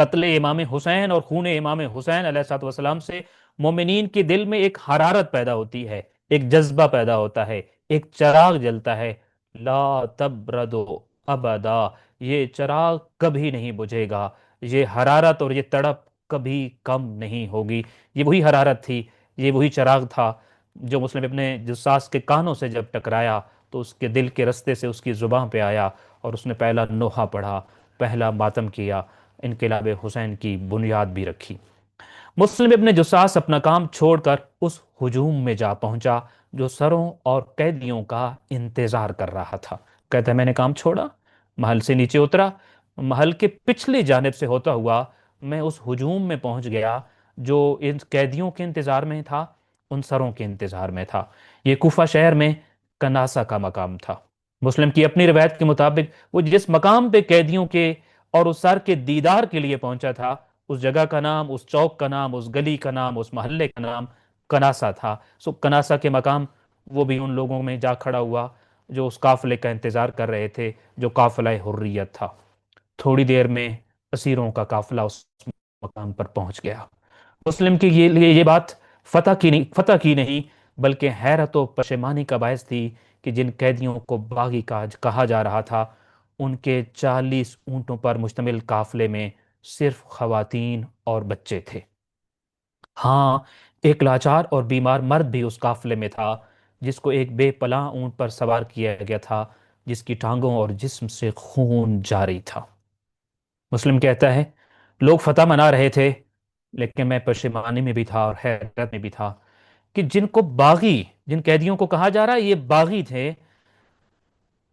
قتل امام حسین اور خون امام حسین علیہ الصلوۃ والسلام سے مومنین کے دل میں ایک حرارت پیدا ہوتی ہے، ایک جذبہ پیدا ہوتا ہے، ایک چراغ جلتا ہے، لا تبردو ابدا، یہ چراغ کبھی نہیں بجھے گا، یہ حرارت اور یہ تڑپ کبھی کم نہیں ہوگی۔ یہ وہی حرارت تھی، یہ وہی چراغ تھا جو مسلم ابن جساس کے کانوں سے جب ٹکرایا تو اس کے دل کے رستے سے اس کی زبان پہ آیا، اور اس نے پہلا نوحہ پڑھا، پہلا ماتم کیا، انقلاب حسین کی بنیاد بھی رکھی۔ مسلم ابن جساس اپنا کام چھوڑ کر اس ہجوم میں جا پہنچا جو سروں اور قیدیوں کا انتظار کر رہا تھا۔ کہتا ہے میں نے کام چھوڑا، محل سے نیچے اترا، محل کے پچھلی جانب سے ہوتا ہوا میں اس ہجوم میں پہنچ گیا جو ان قیدیوں کے انتظار میں تھا، ان سروں کے انتظار میں تھا۔ یہ کوفہ شہر میں کناسہ کا مقام تھا۔ مسلم کی اپنی روایت کے مطابق وہ جس مقام پہ قیدیوں کے اور اس سر کے دیدار کے لیے پہنچا تھا، اس جگہ کا نام، اس چوک کا نام، اس گلی کا نام، اس محلے کا نام کناسہ تھا۔ سو کناسہ کے مقام وہ بھی ان لوگوں میں جا کھڑا ہوا جو اس قافلے کا انتظار کر رہے تھے، جو قافلہ حریت تھا۔ تھوڑی دیر میں اسیروں کا قافلہ اس مقام پر پہنچ گیا۔ مسلم کے لیے یہ بات فتح کی نہیں بلکہ حیرت و پشیمانی کا باعث تھی کہ جن قیدیوں کو باغی کہا جا رہا تھا، ان کے 40 اونٹوں پر مشتمل قافلے میں صرف خواتین اور بچے تھے۔ ہاں، ایک لاچار اور بیمار مرد بھی اس قافلے میں تھا جس کو ایک بے پناہ اونٹ پر سوار کیا گیا تھا، جس کی ٹانگوں اور جسم سے خون جاری تھا۔ مسلم کہتا ہے لوگ فتح منا رہے تھے لیکن میں پشیمانی میں بھی تھا اور حیرت میں بھی تھا کہ جن قیدیوں کو کہا جا رہا ہے یہ باغی تھے،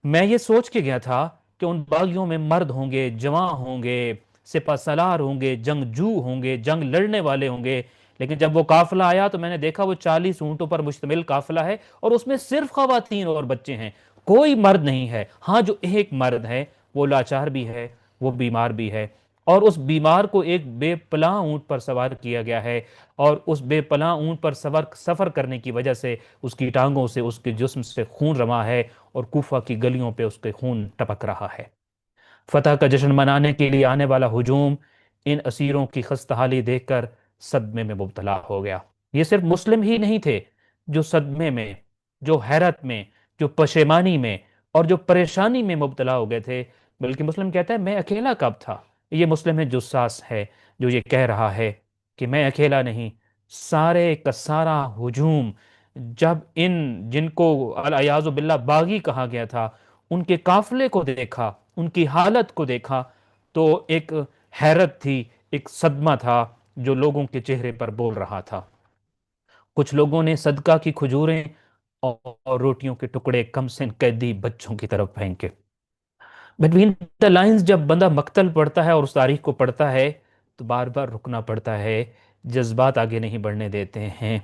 میں یہ سوچ کے گیا تھا کہ ان باغیوں میں مرد ہوں گے، جوان ہوں گے، سپہ سالار ہوں گے، جنگجو ہوں گے، جنگ لڑنے والے ہوں گے، لیکن جب وہ قافلہ آیا تو میں نے دیکھا وہ 40 اونٹوں پر مشتمل قافلہ ہے اور اس میں صرف خواتین اور بچے ہیں، کوئی مرد نہیں ہے۔ ہاں، جو ایک مرد ہے وہ لاچار بھی ہے، وہ بیمار بھی ہے، اور اس بیمار کو ایک بے پناہ اونٹ پر سوار کیا گیا ہے، اور اس بے پناہ اونٹ پر سفر کرنے کی وجہ سے اس کی ٹانگوں سے، اس کے جسم سے خون رواں ہے، اور کوفہ کی گلیوں پہ اس کے خون ٹپک رہا ہے۔ فتح کا جشن منانے کے لیے آنے والا ہجوم ان اسیروں کی خستہ حالی دیکھ کر صدمے میں مبتلا ہو گیا۔ یہ صرف مسلم ہی نہیں تھے جو صدمے میں، جو حیرت میں، جو پشیمانی میں اور جو پریشانی میں مبتلا ہو گئے تھے، بلکہ مسلم کہتا ہے میں اکیلا کب تھا؟ یہ مسلم جساس ہے جو یہ کہہ رہا ہے کہ میں اکیلا نہیں، سارے کا سارا ہجوم جب ان جن کو العیاذ باللہ باغی کہا گیا تھا ان کے قافلے کو دیکھا، ان کی حالت کو دیکھا، تو ایک حیرت تھی، ایک صدمہ تھا جو لوگوں کے چہرے پر بول رہا تھا۔ کچھ لوگوں نے صدقہ کی کھجوریں اور روٹیوں کے ٹکڑے کم سن قیدی بچوں کی طرف پھینکے۔ بٹوین دا لائنز جب بندہ مقتل پڑھتا ہے اور اس تاریخ کو پڑھتا ہے تو بار بار رکنا پڑتا ہے، جذبات آگے نہیں بڑھنے دیتے ہیں۔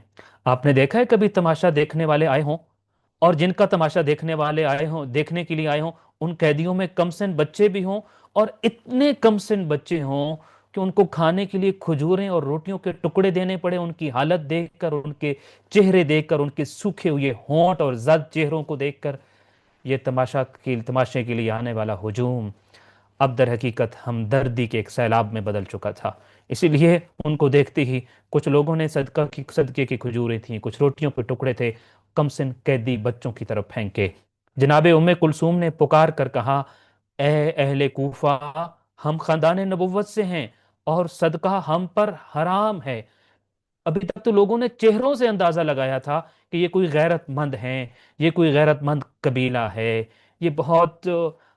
آپ نے دیکھا ہے کبھی تماشا دیکھنے والے آئے ہوں، اور جن کا تماشا دیکھنے والے آئے ہوں، دیکھنے کے لیے آئے ہوں، ان قیدیوں میں کم سن بچے بھی ہوں، اور اتنے کم سن بچے ہوں کہ ان کو کھانے کے لیے کھجوریں اور روٹیوں کے ٹکڑے دینے پڑے، ان کی حالت دیکھ کر، ان کے چہرے دیکھ کر، ان کے سوکھے ہوئے ہونٹ اور زرد چہروں کو دیکھ کر، یہ تماشے کے لیے آنے والا ہجوم اب در حقیقت ہمدردی کے ایک سیلاب میں بدل چکا تھا۔ اسی لیے ان کو دیکھتے ہی کچھ لوگوں نے صدقے کی کھجوریں تھیں، کچھ روٹیوں کے ٹکڑے تھے، کم سن قیدی بچوں کی طرف پھینکے۔ جناب کلثوم نے پکار کر کہا اے اہل کوفہ، ہم خاندان نبوت سے ہیں اور صدقہ ہم پر حرام ہے۔ ابھی تک تو لوگوں نے چہروں سے اندازہ لگایا تھا کہ یہ کوئی غیرت مند ہیں، یہ کوئی غیرت مند قبیلہ ہے، یہ بہت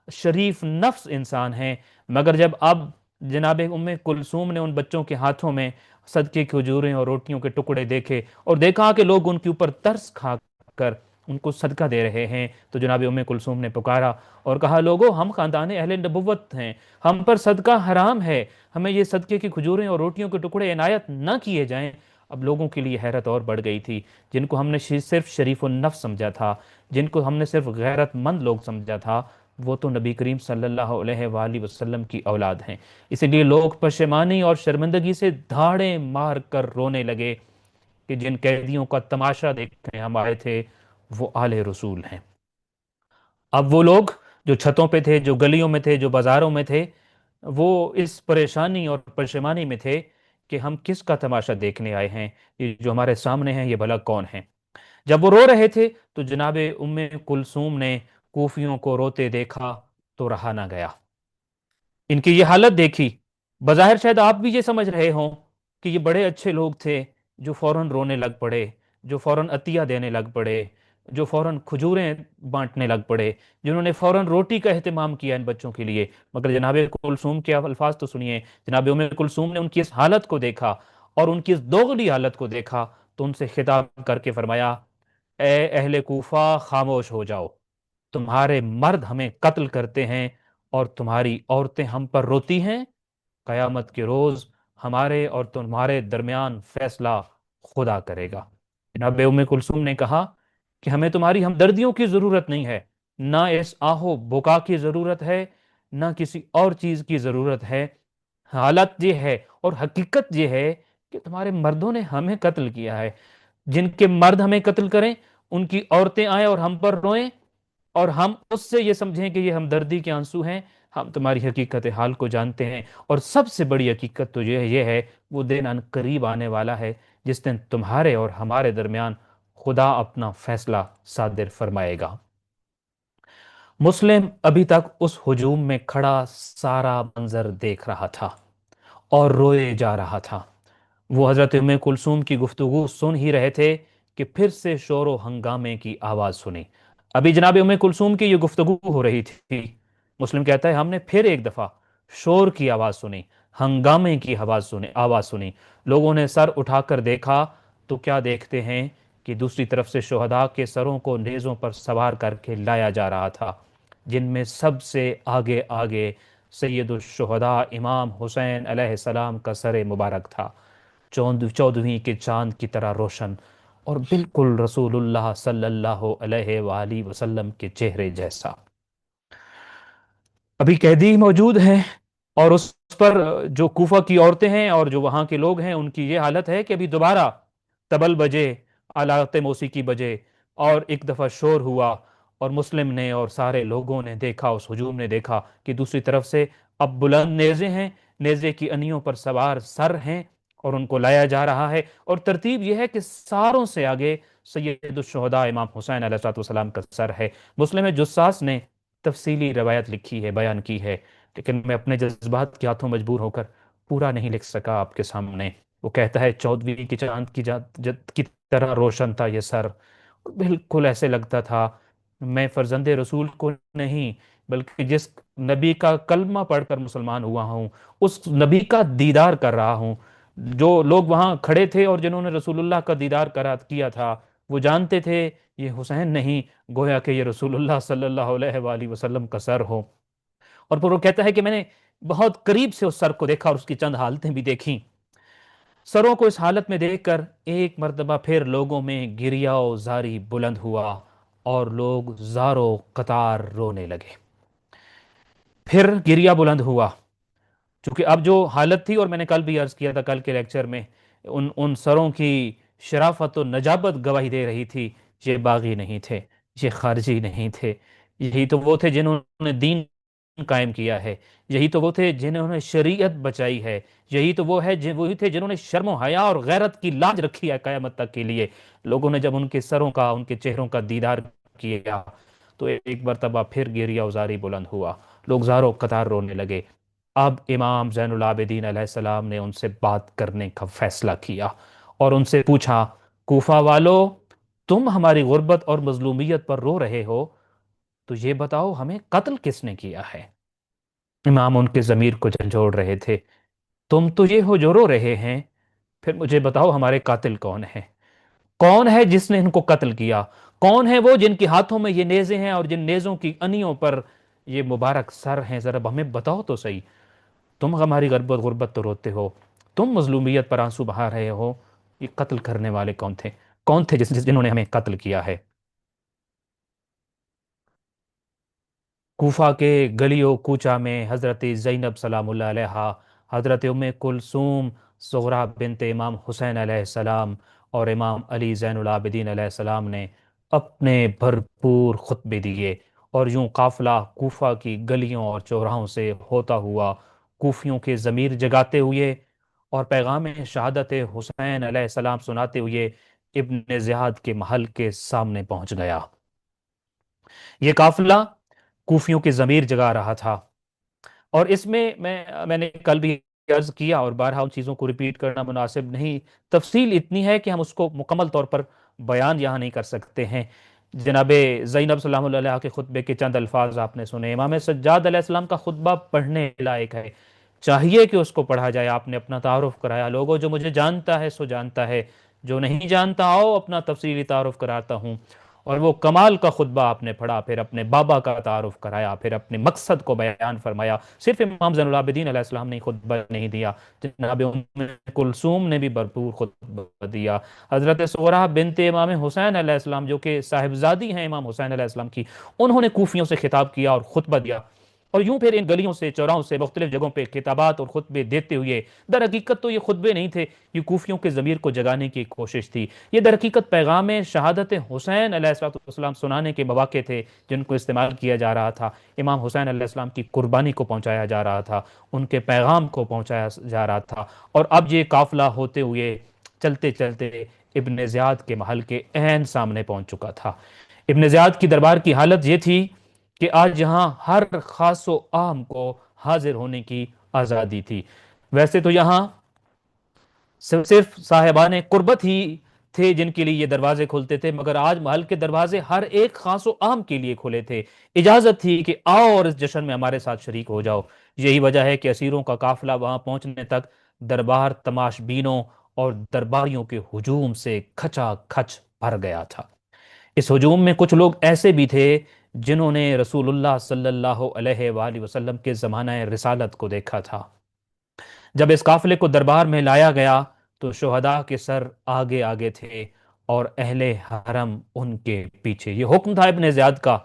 شریف نفس انسان ہیں، مگر جب اب جناب کلثوم نے ان بچوں کے ہاتھوں میں صدقے کی کھجوریں اور روٹیوں کے ٹکڑے دیکھے اور دیکھا کہ لوگ ان کے اوپر ترس کھا کر ان کو صدقہ دے رہے ہیں، تو جناب کلثوم نے پکارا اور کہا لوگو، ہم خاندان اہل نبوت ہیں، ہم پر صدقہ حرام ہے، ہمیں یہ صدقے کی کھجوریں اور روٹیوں کے ٹکڑے عنایت نہ کیے جائیں۔ اب لوگوں کے لیے حیرت اور بڑھ گئی تھی، جن کو ہم نے صرف شریف النفس سمجھا تھا، جن کو ہم نے صرف غیرت مند لوگ سمجھا تھا، وہ تو نبی کریم صلی اللہ علیہ وآلہ وسلم کی اولاد ہیں۔ اسی لیے لوگ پشیمانی اور شرمندگی سے دھاڑیں مار کر رونے لگے کہ جن قیدیوں کا تماشا دیکھنے ہم آئے تھے وہ آل رسول ہیں۔ اب وہ لوگ جو چھتوں پہ تھے، جو گلیوں میں تھے، جو بازاروں میں تھے، وہ اس پریشانی اور پشیمانی میں تھے کہ ہم کس کا تماشا دیکھنے آئے ہیں، یہ جو ہمارے سامنے ہیں یہ بھلا کون ہیں۔ جب وہ رو رہے تھے تو جناب ام کلثوم نے کوفیوں کو روتے دیکھا تو رہا نہ گیا۔ ان کی یہ حالت دیکھی، بظاہر شاید آپ بھی یہ سمجھ رہے ہوں کہ یہ بڑے اچھے لوگ تھے جو فوراً رونے لگ پڑے، جو فوراً عطیہ دینے لگ پڑے، جو فوراً کھجوریں بانٹنے لگ پڑے، جنہوں نے فوراً روٹی کا اہتمام کیا ان بچوں کے لیے۔ مگر جناب کلثوم کے الفاظ تو سنیے، جناب ام کلثوم نے ان کی اس حالت کو دیکھا اور ان کی اس دوغلی حالت کو دیکھا تو ان سے خطاب کر کے فرمایا، اے اہل کوفہ خاموش ہو جاؤ، تمہارے مرد ہمیں قتل کرتے ہیں اور تمہاری عورتیں ہم پر روتی ہیں، قیامت کے روز ہمارے اور تمہارے درمیان فیصلہ خدا کرے گا۔ جناب ام کلثوم نے کہا کہ ہمیں تمہاری ہمدردیوں کی ضرورت نہیں ہے، نہ اس آہو بکا کی ضرورت ہے، نہ کسی اور چیز کی ضرورت ہے۔ حالت یہ ہے اور حقیقت یہ ہے کہ تمہارے مردوں نے ہمیں قتل کیا ہے۔ جن کے مرد ہمیں قتل کریں، ان کی عورتیں آئیں اور ہم پر روئیں، اور ہم اس سے یہ سمجھیں کہ یہ ہمدردی کے آنسو ہیں۔ ہم تمہاری حقیقت حال کو جانتے ہیں، اور سب سے بڑی حقیقت تو یہ ہے، وہ دن ان قریب آنے والا ہے جس دن تمہارے اور ہمارے درمیان خدا اپنا فیصلہ صادر فرمائے گا۔ مسلم ابھی تک اس ہجوم میں کھڑا سارا منظر دیکھ رہا تھا اور روئے جا رہا تھا۔ وہ حضرت ام کلثوم کی گفتگو سن ہی رہے تھے کہ پھر سے شور و ہنگامے کی آواز سنی۔ ابھی جناب ام کلثوم کی یہ گفتگو ہو رہی تھی، مسلم کہتا ہے ہم نے پھر ایک دفعہ شور کی آواز سنی، ہنگامے کی آواز سنی۔ لوگوں نے سر اٹھا کر دیکھا تو کیا دیکھتے ہیں کہ دوسری طرف سے شہداء کے سروں کو نیزوں پر سوار کر کے لایا جا رہا تھا، جن میں سب سے آگے آگے سید الشہداء امام حسین علیہ السلام کا سر مبارک تھا، چودھویں کے چاند کی طرح روشن، اور بالکل رسول اللہ صلی اللہ علیہ وآلہ وسلم کے چہرے جیسا۔ ابھی قیدی موجود ہیں، اور اس پر جو کوفہ کی عورتیں ہیں اور جو وہاں کے لوگ ہیں ان کی یہ حالت ہے کہ ابھی دوبارہ تبل بجے، آلات موسیقی بجے، اور ایک دفعہ شور ہوا، اور مسلم نے اور سارے لوگوں نے دیکھا، اس ہجوم نے دیکھا کہ دوسری طرف سے اب بلند نیزے ہیں، نیزے کی انیوں پر سوار سر ہیں، اور ان کو لایا جا رہا ہے۔ اور ترتیب یہ ہے کہ ساروں سے آگے سید الشہداء امام حسین علیہ السلام کا سر ہے۔ مسلم جساس نے تفصیلی روایت لکھی ہے، بیان کی ہے، لیکن میں اپنے جذبات کے ہاتھوں مجبور ہو کر پورا نہیں لکھ سکا آپ کے سامنے۔ وہ کہتا ہے چودھویں کی چاند کی طرح روشن تھا یہ سر، بالکل ایسے لگتا تھا میں فرزند رسول کو نہیں بلکہ جس نبی کا کلمہ پڑھ کر مسلمان ہوا ہوں، اس نبی کا دیدار کر رہا ہوں۔ جو لوگ وہاں کھڑے تھے اور جنہوں نے رسول اللہ کا دیدار کیا تھا، وہ جانتے تھے یہ حسین نہیں، گویا کہ یہ رسول اللہ صلی اللہ علیہ وآلہ وسلم کا سر ہو۔ اور پھر وہ کہتا ہے کہ میں نے بہت قریب سے اس سر کو دیکھا اور اس کی چند حالتیں بھی دیکھیں۔ سروں کو اس حالت میں دیکھ کر ایک مرتبہ پھر لوگوں میں گریہ و زاری بلند ہوا، اور لوگ زارو قطار رونے لگے۔ پھر گریہ بلند ہوا، چونکہ اب جو حالت تھی، اور میں نے کل بھی عرض کیا تھا کل کے لیکچر میں، ان سروں کی شرافت و نجابت گواہی دے رہی تھی، یہ باغی نہیں تھے، یہ خارجی نہیں تھے، یہی تو وہ تھے جنہوں نے دین قائم کیا ہے، یہی تو وہ تھے جنہوں نے شریعت بچائی ہے، یہی تو وہی تھے جنہوں نے شرم و حیا اور غیرت کی لاج رکھی ہے قیامت تک کے لیے۔ لوگوں نے جب ان کے سروں کا، ان کے چہروں کا دیدار کیا تو ایک مرتبہ پھر گریہ وزاری بلند ہوا، لوگ زاروں قطار رونے لگے۔ اب امام زین العابدین علیہ السلام نے ان سے بات کرنے کا فیصلہ کیا اور ان سے پوچھا، کوفہ والو، تم ہماری غربت اور مظلومیت پر رو رہے ہو، تو یہ بتاؤ ہمیں قتل کس نے کیا ہے؟ امام ان کے ضمیر کو جھنجھوڑ رہے تھے، تم تو یہ ہو جو رو رہے ہیں، پھر مجھے بتاؤ ہمارے قاتل کون ہے؟ کون ہے جس نے ان کو قتل کیا؟ کون ہے وہ جن کے ہاتھوں میں یہ نیزے ہیں اور جن نیزوں کی انیوں پر یہ مبارک سر ہیں؟ ذرا ہمیں بتاؤ تو صحیح۔ تم ہماری غربت تو روتے ہو، تم مظلومیت پر آنسو بہا رہے ہو، یہ قتل کرنے والے کون تھے؟ کون تھے جنہوں نے ہمیں قتل کیا ہے؟ کوفہ کے گلیوں کوچہ میں حضرت زینب سلام اللہ علیہا، حضرت ام کلثوم زہرا بنت امام حسین علیہ السلام، اور امام علی زین العابدین علیہ السلام نے اپنے بھرپور خطبے دیے، اور یوں قافلہ کوفہ کی گلیوں اور چوراہوں سے ہوتا ہوا کوفیوں کے ضمیر جگاتے ہوئے اور پیغام شہادت حسین علیہ السلام سناتے ہوئے ابن زیاد کے محل کے سامنے پہنچ گیا۔ یہ قافلہ کوفیوں کے ضمیر جگا رہا تھا، اور اس میں میں نے کل بھی عرض کیا اور بارہا ان چیزوں کو ریپیٹ کرنا مناسب نہیں، تفصیل اتنی ہے کہ ہم اس کو مکمل طور پر بیان یہاں نہیں کر سکتے ہیں۔ جناب زینب سلام اللہ علیہ کے خطبے کے چند الفاظ آپ نے سنے، امام سجاد علیہ السلام کا خطبہ پڑھنے لائق ہے، چاہیے کہ اس کو پڑھا جائے۔ آپ نے اپنا تعارف کرایا، لوگوں جو مجھے جانتا ہے سو جانتا ہے، جو نہیں جانتا آؤ اپنا تفصیلی تعارف کراتا ہوں۔ اور وہ کمال کا خطبہ آپ نے پڑھا، پھر اپنے بابا کا تعارف کرایا، پھر اپنے مقصد کو بیان فرمایا۔ صرف امام زین العابدین علیہ السلام نے خطبہ نہیں دیا، جناب ام کلثوم نے بھی بھرپور خطبہ دیا۔ حضرت سغرا بنت امام حسین علیہ السلام جو کہ صاحبزادی ہیں امام حسین علیہ السلام کی، انہوں نے کوفیوں سے خطاب کیا اور خطبہ دیا۔ اور یوں پھر ان گلیوں سے، چوراہوں سے، مختلف جگہوں پہ خطابات اور خطبے دیتے ہوئے، در حقیقت تو یہ خطبے نہیں تھے، یہ کوفیوں کے ضمیر کو جگانے کی ایک کوشش تھی۔ یہ در حقیقت پیغام شہادت حسین علیہ السلام سنانے کے مواقع تھے جن کو استعمال کیا جا رہا تھا۔ امام حسین علیہ السلام کی قربانی کو پہنچایا جا رہا تھا، ان کے پیغام کو پہنچایا جا رہا تھا۔ اور اب یہ قافلہ ہوتے ہوئے چلتے چلتے ابن زیاد کے محل کے عین سامنے پہنچ چکا تھا۔ ابن زیاد کی دربار کی حالت یہ تھی کہ آج یہاں ہر خاص و عام کو حاضر ہونے کی آزادی تھی۔ ویسے تو یہاں صرف صاحبان قربت ہی تھے جن کے لیے یہ دروازے کھلتے تھے، مگر آج محل کے دروازے ہر ایک خاص و عام کے لیے کھلے تھے۔ اجازت تھی کہ آؤ اور اس جشن میں ہمارے ساتھ شریک ہو جاؤ۔ یہی وجہ ہے کہ اسیروں کا قافلہ وہاں پہنچنے تک دربار تماش بینوں اور درباریوں کے ہجوم سے کھچا کھچ بھر گیا تھا۔ اس ہجوم میں کچھ لوگ ایسے بھی تھے جنہوں نے رسول اللہ صلی اللہ علیہ وآلہ وسلم کے زمانہ رسالت کو دیکھا تھا۔ جب اس قافلے کو دربار میں لایا گیا تو شہداء کے سر آگے آگے تھے اور اہل حرم ان کے پیچھے۔ یہ حکم تھا ابن زیاد کا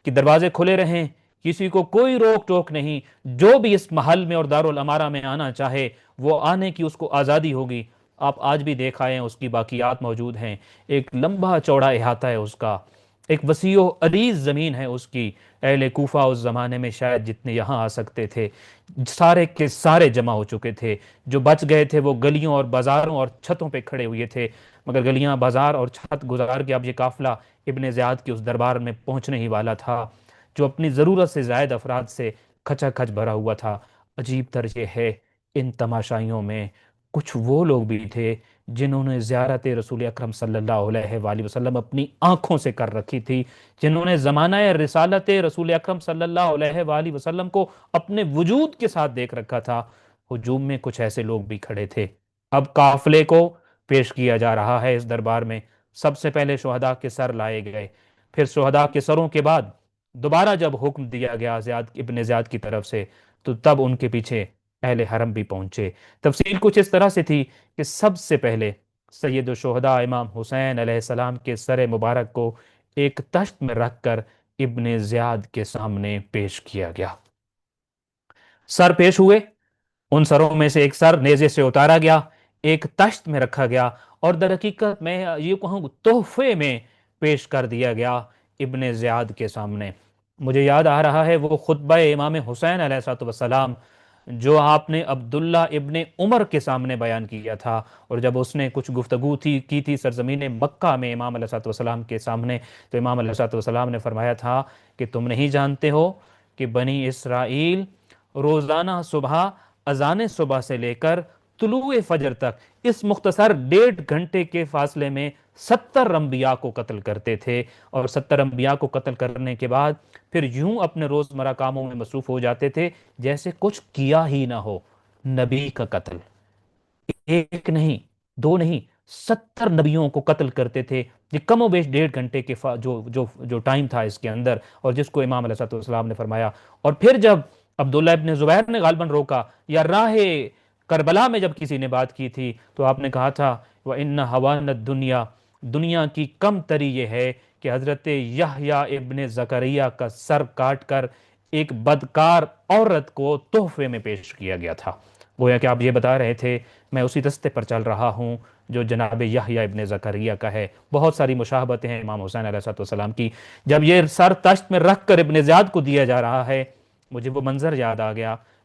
کہ دروازے کھلے رہیں، کسی کو کوئی روک ٹوک نہیں، جو بھی اس محل میں اور دارالامارہ میں آنا چاہے وہ آنے کی اس کو آزادی ہوگی۔ آپ آج بھی دیکھ آئے ہیں، اس کی باقیات موجود ہیں، ایک لمبا چوڑا احاطہ ہے اس کا، ایک وسیع و عریض زمین ہے اس کی۔ اہل کوفہ اس زمانے میں شاید جتنے یہاں آ سکتے تھے سارے کے سارے جمع ہو چکے تھے، جو بچ گئے تھے وہ گلیوں اور بازاروں اور چھتوں پہ کھڑے ہوئے تھے، مگر گلیاں بازار اور چھت گزار کے اب یہ قافلہ ابن زیاد کے اس دربار میں پہنچنے ہی والا تھا جو اپنی ضرورت سے زائد افراد سے کھچا کھچ بھرا ہوا تھا۔ عجیب تر یہ ہے، ان تماشائیوں میں کچھ وہ لوگ بھی تھے جنہوں نے زیارت رسول اکرم صلی اللہ علیہ وآلہ وسلم اپنی آنکھوں سے کر رکھی تھی، جنہوں نے زمانہ رسالت رسول اکرم صلی اللہ علیہ وآلہ وسلم کو اپنے وجود کے ساتھ دیکھ رکھا تھا۔ ہجوم میں کچھ ایسے لوگ بھی کھڑے تھے۔ اب قافلے کو پیش کیا جا رہا ہے اس دربار میں۔ سب سے پہلے شہداء کے سر لائے گئے، پھر شہداء کے سروں کے بعد دوبارہ جب حکم دیا گیا ابن زیاد کی طرف سے تو تب ان کے پیچھے اہل حرم بھی پہنچے۔ تفصیل کچھ اس طرح سے تھی کہ سب سے پہلے سید الشہداء امام حسین علیہ السلام کے سر مبارک کو ایک تشت میں رکھ کر ابن زیاد کے سامنے پیش کیا گیا۔ سر پیش ہوئے، ان سروں میں سے ایک سر نیزے سے اتارا گیا، ایک تشت میں رکھا گیا اور در حقیقت میں یہ کہوں تحفے میں پیش کر دیا گیا ابن زیاد کے سامنے۔ مجھے یاد آ رہا ہے وہ خطبہ امام حسین علیہ السلام جو آپ نے عبداللہ ابن عمر کے سامنے بیان کیا تھا، اور جب اس نے کچھ گفتگو کی تھی سرزمین مکہ میں امام علیہ السلام کے سامنے، تو امام علیہ السلام نے فرمایا تھا کہ تم نہیں جانتے ہو کہ بنی اسرائیل روزانہ صبح اذان صبح سے لے کر طلوع فجر تک اس مختصر 1.5 گھنٹے کے فاصلے میں 70 انبیاء کو قتل کرتے تھے، اور 70 انبیاء کو قتل کرنے کے بعد پھر یوں اپنے روزمرہ کاموں میں مصروف ہو جاتے تھے جیسے کچھ کیا ہی نہ ہو۔ نبی کا قتل، ایک نہیں، دو نہیں، 70 نبیوں کو قتل کرتے تھے۔ یہ کم و بیش 1.5 گھنٹے کے جو ٹائم تھا اس کے اندر، اور جس کو امام علیہ السلام نے فرمایا۔ اور پھر جب عبداللہ ابن زبیر نے غالباً روکا، یا راہ کربلا میں جب کسی نے بات کی تھی تو آپ نے کہا تھا وَإِنَّ هَوَانَ الدُّنْيَا، دنیا کی کم تری یہ ہے کہ حضرت یحییٰ ابن زکریا کا سر کاٹ کر ایک بدکار عورت کو تحفے میں پیش کیا گیا تھا۔ گویا کہ آپ یہ بتا رہے تھے میں اسی رستے پر چل رہا ہوں جو جناب یحییٰ ابن زکریا کا ہے۔ بہت ساری مشابہتیں ہیں امام حسین علیہ السلام کی۔ جب یہ سر تشت میں رکھ کر ابن زیاد کو دیا جا رہا ہے، مجھے وہ منظر یاد آ گیا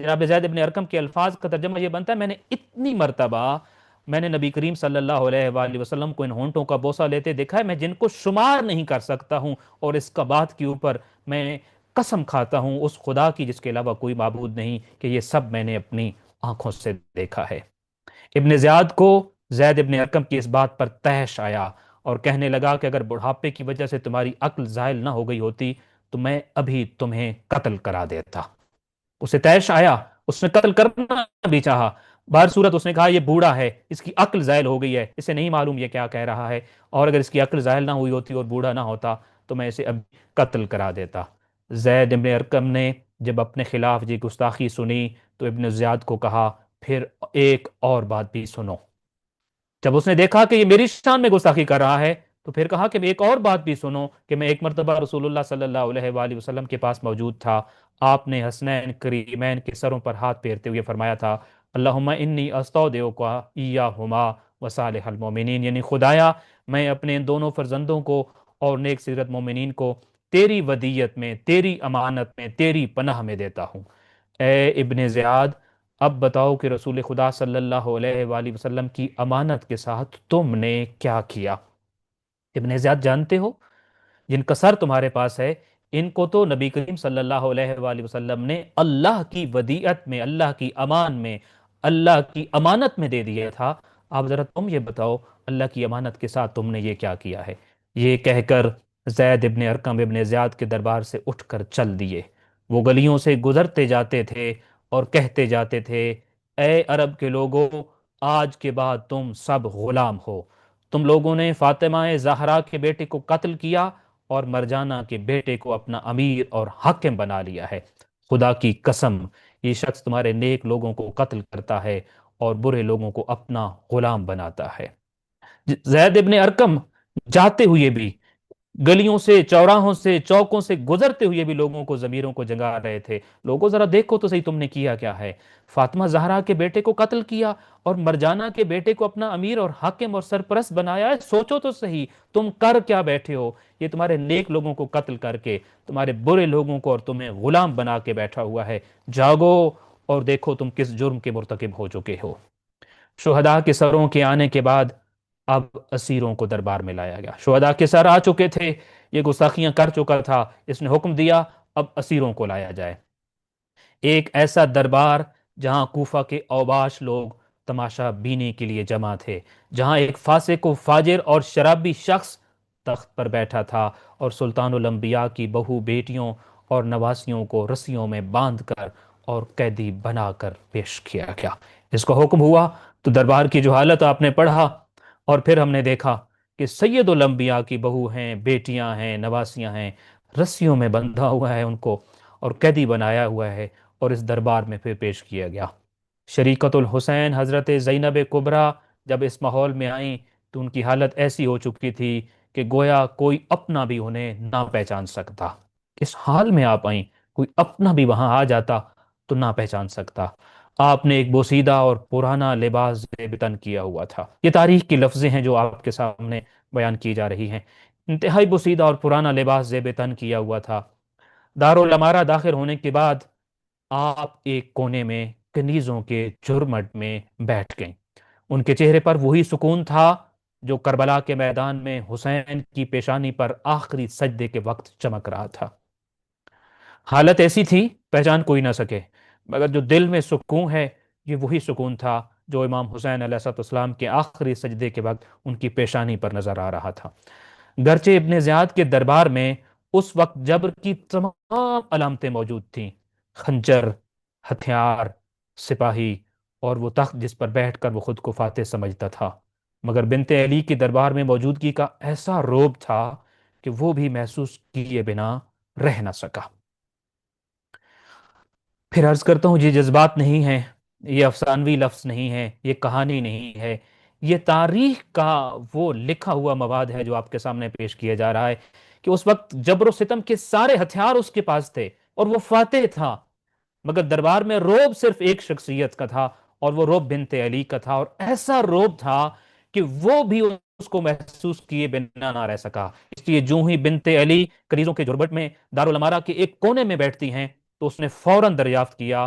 جناب زید ابن ارکم کے الفاظ کا ترجمہ یہ بنتا ہے، میں نے نبی کریم صلی اللہ علیہ وآلہ وسلم کو ان ہونٹوں کا بوسہ لیتے دیکھا ہے، میں جن کو شمار نہیں کر سکتا ہوں، اور اس کا بات کے اوپر میں قسم کھاتا ہوں اس خدا کی جس کے علاوہ کوئی معبود نہیں، کہ یہ سب میں نے اپنی آنکھوں سے دیکھا ہے۔ ابن زیاد کو زید ابن ارکم کی اس بات پر طیش آیا اور کہنے لگا کہ اگر بڑھاپے کی وجہ سے تمہاری عقل زائل نہ ہو گئی ہوتی تو میں ابھی تمہیں قتل کرا دیتا۔ اسے طیش آیا، اس نے قتل کرنا بھی چاہا، بہر صورت اس نے کہا یہ بوڑھا ہے، اس کی عقل زائل ہو گئی ہے، اسے نہیں معلوم یہ کیا کہہ رہا ہے، اور اگر اس کی عقل زائل نہ ہوئی ہوتی اور بوڑھا نہ ہوتا تو میں اسے اب قتل کرا دیتا۔ زید ابن ارکم نے جب اپنے خلاف یہ گستاخی سنی تو ابن زیاد کو کہا پھر ایک اور بات بھی سنو۔ جب اس نے دیکھا کہ یہ میری شان میں گستاخی کر رہا ہے تو پھر کہا کہ ایک اور بات بھی سنو، کہ میں ایک مرتبہ رسول اللہ صلی اللہ علیہ وآلہ وسلم کے پاس موجود تھا، آپ نے حسنین کریمین کے سروں پر ہاتھ پھیرتے ہوئے فرمایا تھا اللہم انی استودعک ایاہما وصالح المومنین، یعنی خدایا میں اپنے ان دونوں فرزندوں کو اور نیک سیرت مومنین کو تیری ودیت میں، تیری امانت میں، تیری پناہ میں دیتا ہوں۔ اے ابن زیاد، اب بتاؤ کہ رسول خدا صلی اللہ علیہ وآلہ وسلم کی امانت کے ساتھ تم نے کیا کیا؟ ابن زیاد جانتے ہو جن کا سر تمہارے پاس ہے، ان کو تو نبی کریم صلی اللہ علیہ وآلہ وسلم نے اللہ کی ودیعت میں، اللہ کی امان میں، اللہ کی امانت میں دے دیا تھا۔ آپ ذرا تم یہ بتاؤ اللہ کی امانت کے ساتھ تم نے یہ کیا کیا ہے؟ یہ کہہ کر زید ابن ارکم ابن زیاد کے دربار سے اٹھ کر چل دیے۔ وہ گلیوں سے گزرتے جاتے تھے اور کہتے جاتے تھے اے عرب کے لوگوں، آج کے بعد تم سب غلام ہو۔ تم لوگوں نے فاطمہ زہرا کے بیٹے کو قتل کیا اور مرجانہ کے بیٹے کو اپنا امیر اور حاکم بنا لیا ہے۔ خدا کی قسم یہ شخص تمہارے نیک لوگوں کو قتل کرتا ہے اور برے لوگوں کو اپنا غلام بناتا ہے۔ زید ابن ارکم جاتے ہوئے بھی، گلیوں سے، چوراہوں سے، چوکوں سے گزرتے ہوئے بھی لوگوں کو، ضمیروں کو جگا رہے تھے، لوگوں ذرا دیکھو تو صحیح تم نے کیا کیا ہے۔ فاطمہ زہرا کے بیٹے کو قتل کیا اور مرجانہ کے بیٹے کو اپنا امیر اور حاکم اور سرپرست بنایا ہے، سوچو تو صحیح تم کر کیا بیٹھے ہو۔ یہ تمہارے نیک لوگوں کو قتل کر کے تمہارے برے لوگوں کو اور تمہیں غلام بنا کے بیٹھا ہوا ہے۔ جاگو اور دیکھو تم کس جرم کے مرتکب ہو چکے ہو۔ شہداء کے سروں کے آنے کے بعد اب اسیروں کو دربار میں لایا گیا۔ شہداء کے سر آ چکے تھے، یہ گستاخیاں کر چکا تھا، اس نے حکم دیا اب اسیروں کو لایا جائے۔ ایک ایسا دربار جہاں کوفہ کے اوباش لوگ تماشا بینی کے لیے جمع تھے، جہاں ایک فاسق و فاجر اور شرابی شخص تخت پر بیٹھا تھا اور سلطان الانبیاء کی بہو بیٹیوں اور نواسیوں کو رسیوں میں باندھ کر اور قیدی بنا کر پیش کیا گیا۔ اس کا حکم ہوا تو دربار کی جو حالت آپ نے پڑھا، اور پھر ہم نے دیکھا کہ سید الانبیاء کی بہو ہیں، بیٹیاں ہیں، نواسیاں ہیں، رسیوں میں بندھا ہوا ہے ان کو اور قیدی بنایا ہوا ہے، اور اس دربار میں پھر پیش کیا گیا۔ شریکت الحسین حضرت زینب کبریٰ جب اس ماحول میں آئیں تو ان کی حالت ایسی ہو چکی تھی کہ گویا کوئی اپنا بھی انہیں نہ پہچان سکتا۔ اس حال میں آپ آئیں، کوئی اپنا بھی وہاں آ جاتا تو نہ پہچان سکتا۔ آپ نے ایک بوسیدہ اور پرانا لباس زیب تن کیا ہوا تھا۔ یہ تاریخ کی لفظیں ہیں جو آپ کے سامنے بیان کی جا رہی ہیں۔ انتہائی بوسیدہ اور پرانا لباس زیب تن کیا ہوا تھا۔ دارالامارہ داخل ہونے کے بعد آپ ایک کونے میں کنیزوں کے جھرمٹ میں بیٹھ گئیں۔ ان کے چہرے پر وہی سکون تھا جو کربلا کے میدان میں حسین کی پیشانی پر آخری سجدے کے وقت چمک رہا تھا۔ حالت ایسی تھی پہچان کوئی نہ سکے، مگر جو دل میں سکون ہے یہ وہی سکون تھا جو امام حسین علیہ السلام کے آخری سجدے کے وقت ان کی پیشانی پر نظر آ رہا تھا۔ گرچہ ابن زیاد کے دربار میں اس وقت جبر کی تمام علامتیں موجود تھیں، خنجر، ہتھیار، سپاہی اور وہ تخت جس پر بیٹھ کر وہ خود کو فاتح سمجھتا تھا، مگر بنت علی کی دربار میں موجودگی کا ایسا رعب تھا کہ وہ بھی محسوس کیے بنا رہ نہ سکا۔ پھر عرض کرتا ہوں یہ جذبات نہیں ہیں، یہ افسانوی لفظ نہیں ہے، یہ کہانی نہیں ہے، یہ تاریخ کا وہ لکھا ہوا مواد ہے جو آپ کے سامنے پیش کیا جا رہا ہے کہ اس وقت جبر و ستم کے سارے ہتھیار اس کے پاس تھے اور وہ فاتح تھا، مگر دربار میں روب صرف ایک شخصیت کا تھا اور وہ روب بنت علی کا تھا، اور ایسا روب تھا کہ وہ بھی اس کو محسوس کیے بنا نہ رہ سکا۔ اس لیے جو ہی بنت علی کنیزوں کے جھرمٹ میں دارالامارہ کے ایک کونے میں بیٹھتی ہیں تو اس نے فوراً دریافت کیا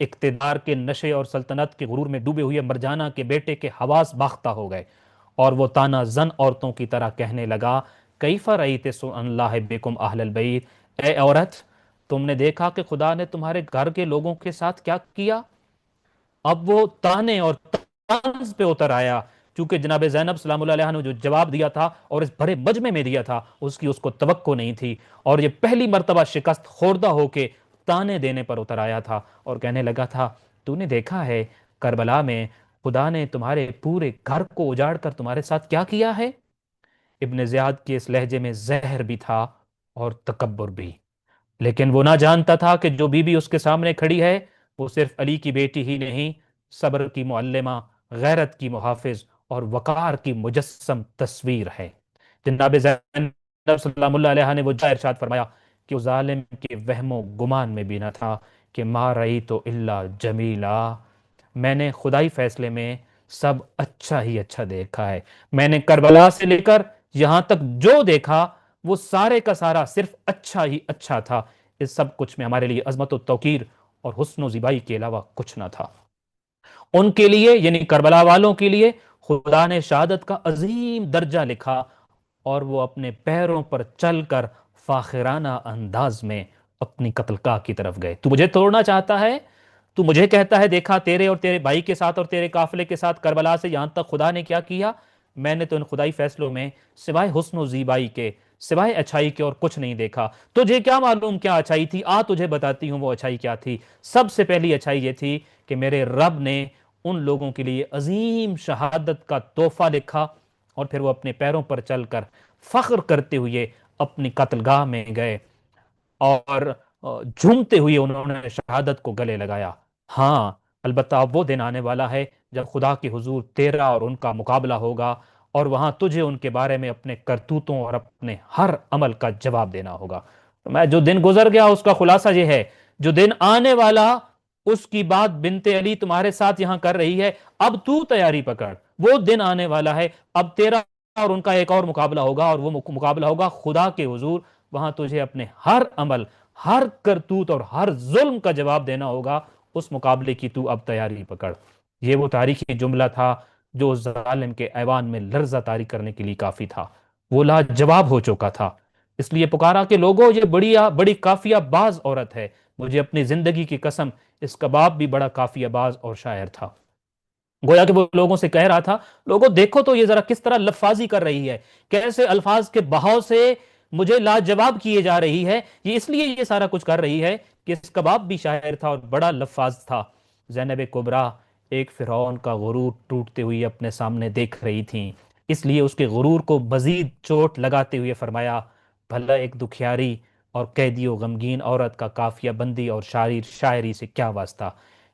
اقتدار کے نشے اور سلطنت کے غرور میں ڈوبے ہوئے مرجانہ کے بیٹے کے حواس باختہ ہو گئے، اور وہ تانا زن عورتوں کی طرح کہنے لگا، کیف رأیت سُنَّ اللہ بکم اہل البیت، اے عورت تم نے دیکھا کہ خدا نے تمہارے گھر کے لوگوں کے ساتھ کیا کیا؟ اب وہ تانے اور طنز پہ اتر آیا، چونکہ جناب زینب سلام اللہ علیہ نے جو جواب دیا تھا اور اس بڑے مجمع میں دیا تھا اس کی اس کو توقع نہیں تھی، اور یہ پہلی مرتبہ شکست خوردہ ہو کے تانے دینے پر اتر آیا تھا اور کہنے لگا تھا، تو نے دیکھا ہے کربلا میں خدا نے تمہارے پورے گھر کو اجاڑ کر تمہارے ساتھ کیا کیا ہے؟ ابن زیاد کے اس لہجے میں زہر بھی تھا اور تکبر بھی، لیکن وہ نہ جانتا تھا کہ جو بی بی اس کے سامنے کھڑی ہے وہ صرف علی کی بیٹی ہی نہیں، صبر کی معلمہ، غیرت کی محافظ اور وقار کی مجسم تصویر ہے۔ جناب زینب سلام اللہ علیہ نے وہ جا ارشاد فرمایا کہ اس ظالم کے وہم و گمان میں بھی نہ تھا کہ ما رئی تو اللہ جمیلہ، میں نے خدائی فیصلے میں سب اچھا ہی اچھا دیکھا ہے، میں نے کربلا سے لے کر یہاں تک جو دیکھا وہ سارے کا سارا صرف اچھا ہی اچھا تھا، اس سب کچھ میں ہمارے لیے عظمت و توقیر اور حسن و زیبائی کے علاوہ کچھ نہ تھا۔ ان کے لیے یعنی کربلا والوں کے لیے خدا نے شہادت کا عظیم درجہ لکھا، اور وہ اپنے پیروں پر چل کر فاخرانہ انداز میں اپنی قتل گاہ کی طرف گئے۔ تو مجھے توڑنا چاہتا ہے؟ تو مجھے کہتا ہے دیکھا تیرے اور تیرے بھائی کے ساتھ اور تیرے قافلے کے ساتھ کربلا سے یہاں تک خدا نے کیا کیا؟ میں نے تو ان خدائی فیصلوں میں سوائے حسن و زیبائی کے، سوائے اچھائی کے اور کچھ نہیں دیکھا۔ تجھے کیا معلوم کیا اچھائی تھی؟ تجھے بتاتی ہوں وہ اچھائی کیا تھی۔ سب سے پہلی اچھائی یہ تھی کہ میرے رب نے ان لوگوں کے لیے عظیم شہادت کا تحفہ لکھا، اور پھر وہ اپنے پیروں پر چل کر فخر کرتے ہوئے اپنی قتل گاہ میں گئے، اور جھومتے ہوئے انہوں نے شہادت کو گلے لگایا۔ ہاں البتہ اب وہ دن آنے والا ہے جب خدا کے حضور تیرا اور ان کا مقابلہ ہوگا، اور وہاں تجھے ان کے بارے میں اپنے کرتوتوں اور اپنے ہر عمل کا جواب دینا ہوگا۔ تو میں جو دن گزر گیا اس کا خلاصہ یہ ہے، جو دن آنے والا اس کی بات بنت علی تمہارے ساتھ یہاں کر رہی ہے، اب تو تیاری پکڑ، وہ دن آنے والا ہے، اب تیرا اور ان کا ایک اور مقابلہ ہوگا، اور وہ مقابلہ ہوگا خدا کے حضور، وہاں تجھے اپنے ہر عمل، ہر کرتوت اور ہر ظلم کا جواب دینا ہوگا۔ اس مقابلے کی تو اب تیاری پکڑ۔ یہ وہ تاریخی جملہ تھا جو اس ظالم کے ایوان میں لرزہ طاری کرنے کے لیے کافی تھا۔ وہ لاجواب ہو چکا تھا، اس لیے پکارا کہ لوگوں یہ بڑی کافیہ باز عورت ہے، مجھے اپنی زندگی کی قسم اس کا باپ بھی بڑا کافیہ باز اور شاعر تھا۔ گویا کہ وہ لوگوں سے کہہ رہا تھا، لوگوں دیکھو تو یہ ذرا کس طرح لفاظی کر رہی ہے، کیسے الفاظ کے بہاؤ سے مجھے لاجواب کیے جا رہی ہے، یہ اس لیے یہ سارا کچھ کر رہی ہے کہ اس کا باپ بھی شاعر تھا اور بڑا لفاظ تھا۔ زینب کبریٰ ایک فرعون کا غرور ٹوٹتے ہوئے اپنے سامنے دیکھ رہی تھیں، اس لیے اس کے غرور کو مزید چوٹ لگاتے ہوئے فرمایا، بھلا ایک دکھیاری اور قیدی و غمگین عورت کا قافیہ بندی اور شاعری سے کیا واسطہ،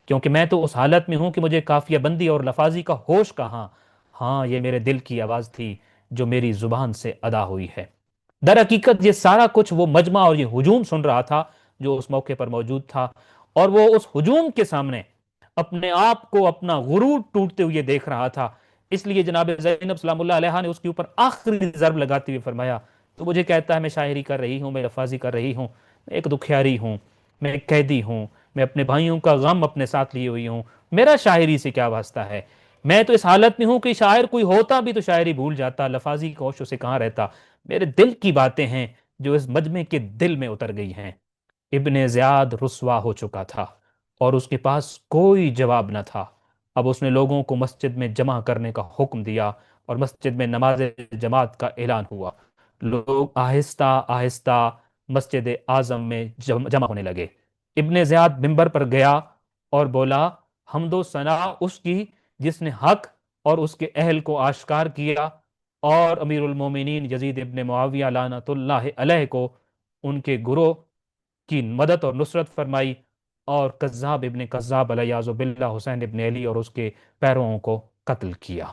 کیونکہ میں تو اس حالت میں ہوں کہ مجھے قافیہ بندی اور لفاظی کا ہوش کہاں۔ ہاں یہ میرے دل کی آواز تھی جو میری زبان سے ادا ہوئی ہے۔ در حقیقت یہ سارا کچھ وہ مجمع اور یہ ہجوم سن رہا تھا جو اس موقع پر موجود تھا، اور وہ اس ہجوم کے سامنے اپنے آپ کو اپنا غرور ٹوٹتے ہوئے دیکھ رہا تھا۔ اس لیے جناب زینب سلام اللہ علیہ نے اس کے اوپر آخری ضرب لگاتے ہوئے فرمایا، تو مجھے کہتا ہے میں شاعری کر رہی ہوں، میں لفاظی کر رہی ہوں، میں ایک دکھیاری ہوں، میں ایک قیدی ہوں، میں اپنے بھائیوں کا غم اپنے ساتھ لیے ہوئی ہوں، میرا شاعری سے کیا واسطہ ہے؟ میں تو اس حالت میں ہوں کہ شاعر کوئی ہوتا بھی تو شاعری بھول جاتا، لفاظی کا ہوش اسے کہاں رہتا۔ میرے دل کی باتیں ہیں جو اس مجمع کے دل میں اتر گئی ہیں۔ ابن زیاد رسوا ہو چکا تھا اور اس کے پاس کوئی جواب نہ تھا۔ اب اس نے لوگوں کو مسجد میں جمع کرنے کا حکم دیا اور مسجد میں نماز جماعت کا اعلان ہوا۔ لوگ آہستہ آہستہ مسجد اعظم میں جمع ہونے لگے۔ ابن زیاد منبر پر گیا اور بولا، حمد و ثنا اس کی جس نے حق اور اس کے اہل کو آشکار کیا، اور امیر المومنین یزید ابن معاویہ لعنت اللہ علیہ کو ان کے گروہ کی مدد اور نصرت فرمائی، اور کذاب ابن کذاب علیہ باللہ حسین ابن علی اور اس کے پیرووں کو قتل کیا۔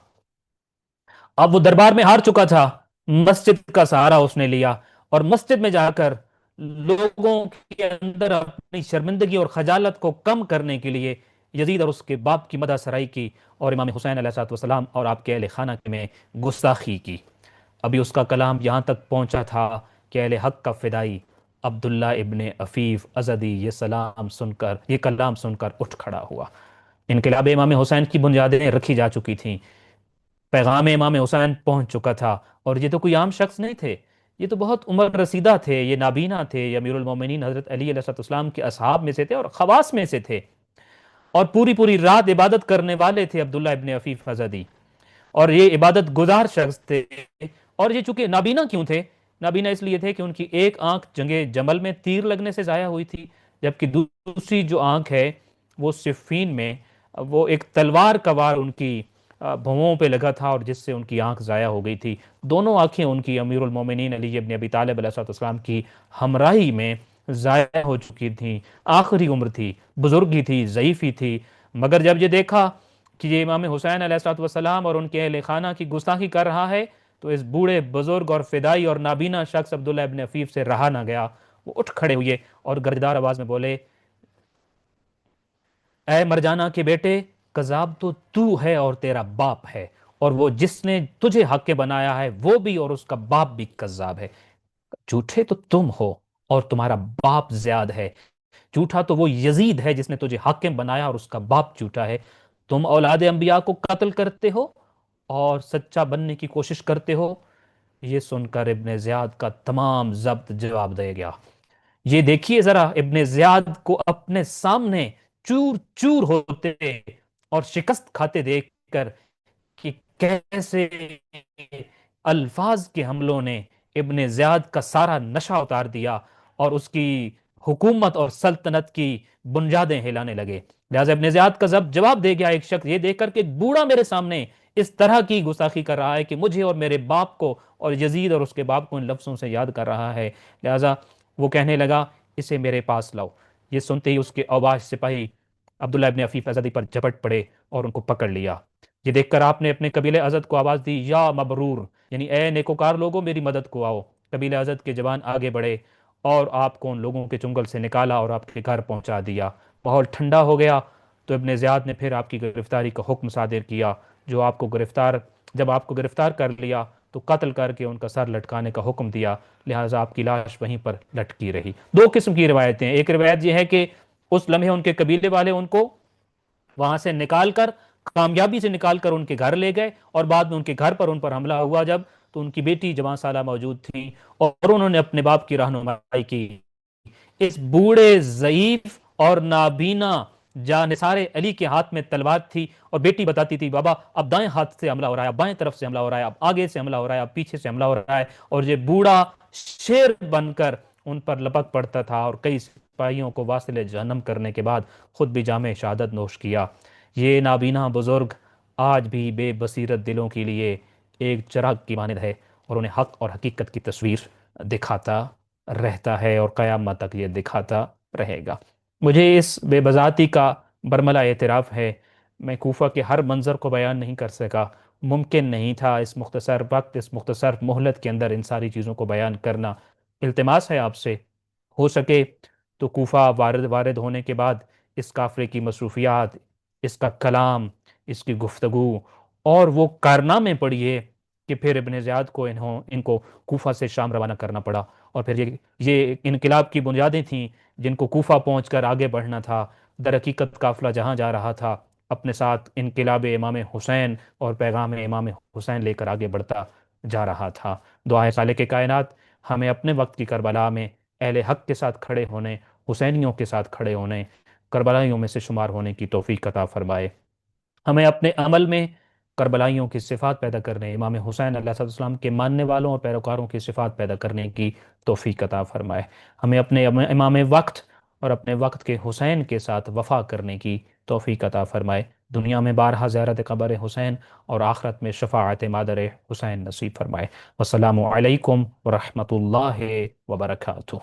اب وہ دربار میں ہار چکا تھا، مسجد کا سہارا اس نے لیا، اور مسجد میں جا کر لوگوں کے اندر اپنی شرمندگی اور خجالت کو کم کرنے کے لیے یزید اور اس کے باپ کی مدح سرائی کی، اور امام حسین علیہ السلام اور آپ کے اہل خانہ میں گستاخی کی۔ ابھی اس کا کلام یہاں تک پہنچا تھا کہ اہل حق کا فدائی عبداللہ ابن عفیف ازدی یہ کلام سن کر اٹھ کھڑا ہوا۔ انقلاب امام حسین کی بنیادیں رکھی جا چکی تھیں، پیغام امام حسین پہنچ چکا تھا، اور یہ تو کوئی عام شخص نہیں تھے، یہ تو بہت عمر رسیدہ تھے، یہ نابینا تھے، یہ امیر المومنین حضرت علی علیہ السلام کے اصحاب میں سے تھے اور خواص میں سے تھے، اور پوری پوری رات عبادت کرنے والے تھے عبداللہ ابن عفیف ازدی، اور یہ عبادت گزار شخص تھے۔ اور یہ چونکہ نابینا کیوں تھے؟ نابینا اس لیے تھے کہ ان کی ایک آنکھ جنگ جمل میں تیر لگنے سے ضائع ہوئی تھی، جبکہ دوسری جو آنکھ ہے وہ صفین میں وہ ایک تلوار کا وار ان کی بھوؤں پہ لگا تھا، اور جس سے ان کی آنکھ ضائع ہو گئی تھی۔ دونوں آنکھیں ان کی امیر المومنین علی ابن ابی طالب علیہ السلام کی ہمراہی میں ضائع ہو چکی تھیں، آخری عمر تھی، بزرگی تھی، ضعیفی تھی، مگر جب یہ دیکھا کہ یہ امام حسین علیہ السلام اور ان کے اہل خانہ کی گستاخی کر رہا ہے، تو اس بوڑھے بزرگ اور فدائی اور نابینا شخص عبداللہ ابن عفیف سے رہا نہ گیا، وہ اٹھ کھڑے ہوئے اور گرجدار آواز میں بولے، اے مرجانہ کے بیٹے، کذاب تو تو ہے اور تیرا باپ ہے، اور وہ جس نے تجھے حق بنایا ہے وہ بھی اور اس کا باپ بھی کذاب ہے۔ جھوٹے تو تم ہو اور تمہارا باپ زیاد ہے، جھوٹا تو وہ یزید ہے جس نے تجھے حاکم بنایا اور اس کا باپ جھوٹا ہے۔ تم اولاد انبیاء کو قتل کرتے ہو اور سچا بننے کی کوشش کرتے ہو۔ یہ سن کر ابن زیاد کا تمام ضبط جواب دے گیا۔ یہ دیکھیے ذرا ابن زیاد کو اپنے سامنے چور چور ہوتے اور شکست کھاتے دیکھ کر کہ کیسے الفاظ کے حملوں نے ابن زیاد کا سارا نشہ اتار دیا اور اس کی حکومت اور سلطنت کی بنیادیں ہلانے لگے۔ لہٰذا ابن زیاد کا جواب دے گیا ایک شخص یہ دیکھ کر کہ ایک بوڑھا میرے سامنے اس طرح کی گستاخی کر رہا ہے کہ مجھے اور میرے باپ کو اور یزید اور اس کے باپ کو ان لفظوں سے یاد کر رہا ہے، لہٰذا وہ کہنے لگا اسے میرے پاس لاؤ۔ یہ سنتے ہی اس کے اوباش سپاہی عبداللہ ابن عفیف ازدی پر جھپٹ پڑے اور ان کو پکڑ لیا۔ یہ دیکھ کر آپ نے اپنے قبیلہ ازد کو آواز دی، یا مبرور، یعنی اے نیکوکار لوگوں میری مدد کو آؤ۔ قبیلہ ازد کے جوان آگے بڑھے اور آپ کو ان لوگوں کے چنگل سے نکالا اور آپ کے گھر پہنچا دیا۔ ماحول ٹھنڈا ہو گیا تو ابن زیاد نے پھر آپ کی گرفتاری کا حکم صادر کیا، جب آپ کو گرفتار کر لیا تو قتل کر کے ان کا سر لٹکانے کا حکم دیا، لہٰذا آپ کی لاش وہیں پر لٹکی رہی۔ دو قسم کی روایتیں ہیں، ایک روایت یہ ہے کہ اس لمحے ان کے قبیلے والے ان کو وہاں سے نکال کر، کامیابی سے نکال کر ان کے گھر لے گئے، اور بعد میں ان کے گھر پر ان پر حملہ ہوا جب، تو ان کی بیٹی جوان سالہ موجود تھی اور انہوں نے اپنے باپ کی رہنمائی کی۔ اس بوڑھے ضعیف اور نابینا جانثار علی کے ہاتھ میں تلوار تھی، اور بیٹی بتاتی تھی بابا اب دائیں ہاتھ سے حملہ ہو رہا ہے، اب بائیں طرف سے حملہ ہو رہا ہے، اب آگے سے حملہ ہو رہا ہے، اب پیچھے سے حملہ ہو رہا ہے، اور یہ بوڑھا شیر بن کر ان پر لپک پڑتا تھا، اور کئی سپاہیوں کو واصل جہنم کرنے کے بعد خود بھی جام شہادت نوش کیا۔ یہ نابینا بزرگ آج بھی بے بصیرت دلوں کے لیے ایک چراغ کی مانند ہے، اور انہیں حق اور حقیقت کی تصویر دکھاتا رہتا ہے اور قیامت تک یہ دکھاتا رہے گا۔ مجھے اس بے بذاتی کا برملا اعتراف ہے، میں کوفہ کے ہر منظر کو بیان نہیں کر سکا، ممکن نہیں تھا اس مختصر وقت، اس مختصر مہلت کے اندر ان ساری چیزوں کو بیان کرنا۔ التماس ہے آپ سے، ہو سکے تو کوفہ وارد ہونے کے بعد اس کافرے کی مصروفیات، اس کا کلام، اس کی گفتگو اور وہ کارنامے پڑھیے کہ پھر ابن زیاد کو ان کو کوفہ سے شام روانہ کرنا پڑا، اور پھر یہ انقلاب کی بنیادیں تھیں جن کو کوفہ پہنچ کر آگے بڑھنا تھا۔ در حقیقت قافلہ جہاں جا رہا تھا اپنے ساتھ انقلاب امام حسین اور پیغام امام حسین لے کر آگے بڑھتا جا رہا تھا۔ دعا ہے خالق کائنات ہمیں اپنے وقت کی کربلا میں اہل حق کے ساتھ کھڑے ہونے، حسینیوں کے ساتھ کھڑے ہونے، کربلائیوں میں سے شمار ہونے کی توفیق عطا فرمائے۔ ہمیں اپنے عمل میں کربلائیوں کی صفات پیدا کرنے، امام حسین علیہ السلام کے ماننے والوں اور پیروکاروں کی صفات پیدا کرنے کی توفیق عطا فرمائے۔ ہمیں اپنے امام وقت اور اپنے وقت کے حسین کے ساتھ وفا کرنے کی توفیق عطا فرمائے۔ دنیا میں بارہا زیارت قبر حسین اور آخرت میں شفاعت مادر حسین نصیب فرمائے۔ والسلام علیکم ورحمۃ اللہ وبرکاتہ۔